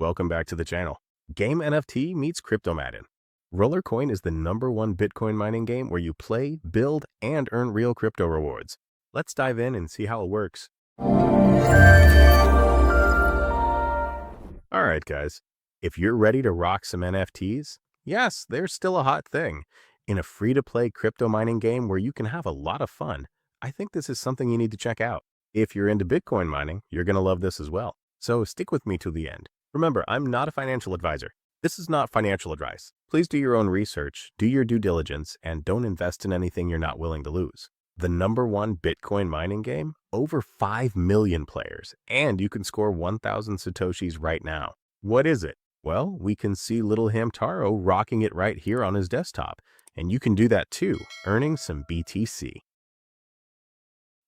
welcome back to the channel. Game NFT meets crypto Madden. Rollercoin is the #1 Bitcoin mining game where you play, build, and earn real crypto rewards. Let's dive in and see how it works. Alright guys, if you're ready to rock some NFTs, yes, they're still a hot thing. In a free-to-play crypto mining game where you can have a lot of fun, I think this is something you need to check out. If you're into Bitcoin mining, you're going to love this as well. So stick with me to the end. Remember, I'm not a financial advisor. This is not financial advice. Please do your own research, do your due diligence, and don't invest in anything you're not willing to lose. The #1 Bitcoin mining game, over 5 million players, and you can score 1,000 Satoshis right now. What is it? Well, we can see little Hamtaro rocking it right here on his desktop, and you can do that too, earning some BTC.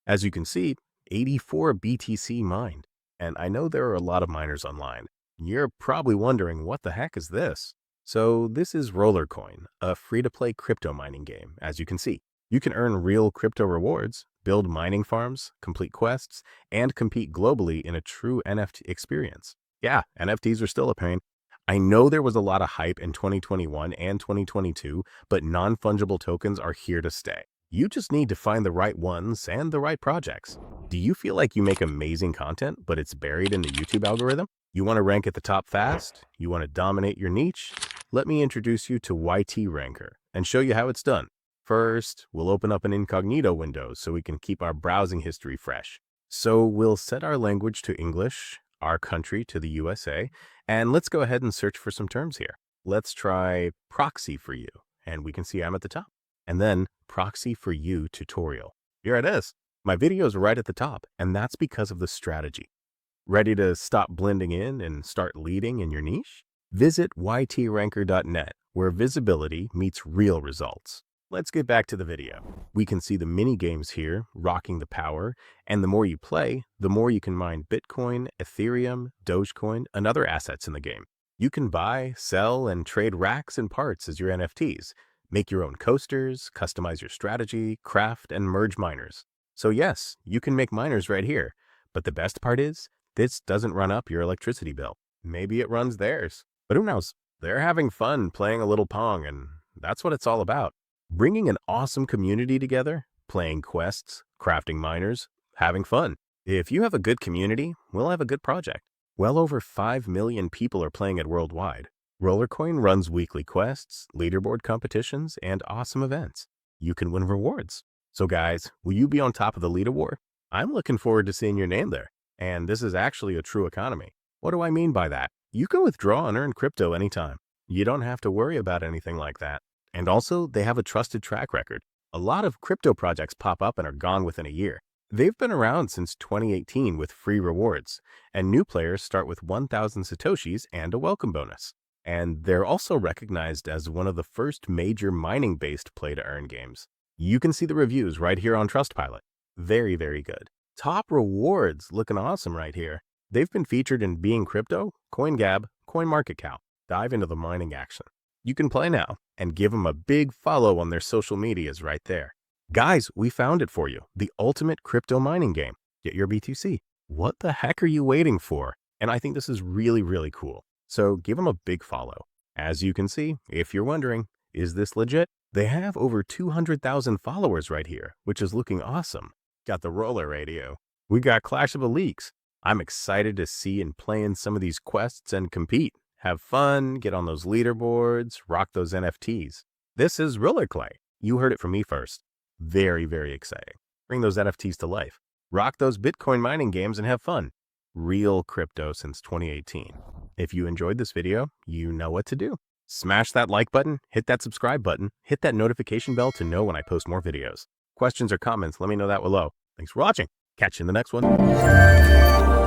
As you can see, 84 BTC mined, and I know there are a lot of miners online. You're probably wondering, what the heck is this? So this is Rollercoin, a free-to-play crypto mining game. As you can see, you can earn real crypto rewards, build mining farms, complete quests, and compete globally in a true NFT experience. Yeah, NFTs are still a pain. I know there was a lot of hype in 2021 and 2022, but non-fungible tokens are here to stay. You just need to find the right ones and the right projects. Do you feel like you make amazing content, but it's buried in the YouTube algorithm? You want to rank at the top fast? You want to dominate your niche? Let me introduce you to YT Ranker and show you how it's done. First, we'll open up an incognito window so we can keep our browsing history fresh. So we'll set our language to English, our country to the USA, and let's go ahead and search for some terms here. Let's try proxy for you, and we can see I'm at the top. And then proxy for you tutorial. Here it is. My video is right at the top, and that's because of the strategy. Ready to stop blending in and start leading in your niche? Visit ytranker.net, where visibility meets real results. Let's get back to the video. We can see the mini games here, rocking the power, and the more you play, the more you can mine Bitcoin, Ethereum, Dogecoin, and other assets in the game. You can buy, sell, and trade racks and parts as your NFTs. Make your own coasters, customize your strategy, craft, and merge miners. So yes, you can make miners right here. But the best part is, this doesn't run up your electricity bill. Maybe it runs theirs. But who knows? They're having fun playing a little Pong, and that's what it's all about. Bringing an awesome community together, playing quests, crafting miners, having fun. If you have a good community, we'll have a good project. Well over 5 million people are playing it worldwide. Rollercoin runs weekly quests, leaderboard competitions, and awesome events. You can win rewards. So guys, will you be on top of the leaderboard? I'm looking forward to seeing your name there. And this is actually a true economy. What do I mean by that? You can withdraw and earn crypto anytime. You don't have to worry about anything like that. And also, they have a trusted track record. A lot of crypto projects pop up and are gone within a year. They've been around since 2018 with free rewards, and new players start with 1,000 Satoshis and a welcome bonus. And they're also recognized as one of the first major mining-based play-to-earn games. You can see the reviews right here on Trustpilot. Very, very good. Top rewards looking awesome right here. They've been featured in Being Crypto, CoinGab, CoinMarketCap. Dive into the mining action. You can play now and give them a big follow on their social medias right there. Guys, we found it for you. The ultimate crypto mining game. Get your BTC. What the heck are you waiting for? And I think this is really, really cool. So give them a big follow. As you can see, if you're wondering, is this legit? They have over 200,000 followers right here, which is looking awesome. Got the roller radio. We got Clash of the Leagues. I'm excited to see and play in some of these quests and compete. Have fun, get on those leaderboards, rock those NFTs. This is Rollercoin. You heard it from me first. Very, very exciting. Bring those NFTs to life. Rock those Bitcoin mining games and have fun. Real crypto since 2018. If you enjoyed this video, you know what to do. Smash that like button, hit that subscribe button, hit that notification bell to know when I post more videos. Questions or comments, let me know that below. Thanks for watching. Catch you in the next one.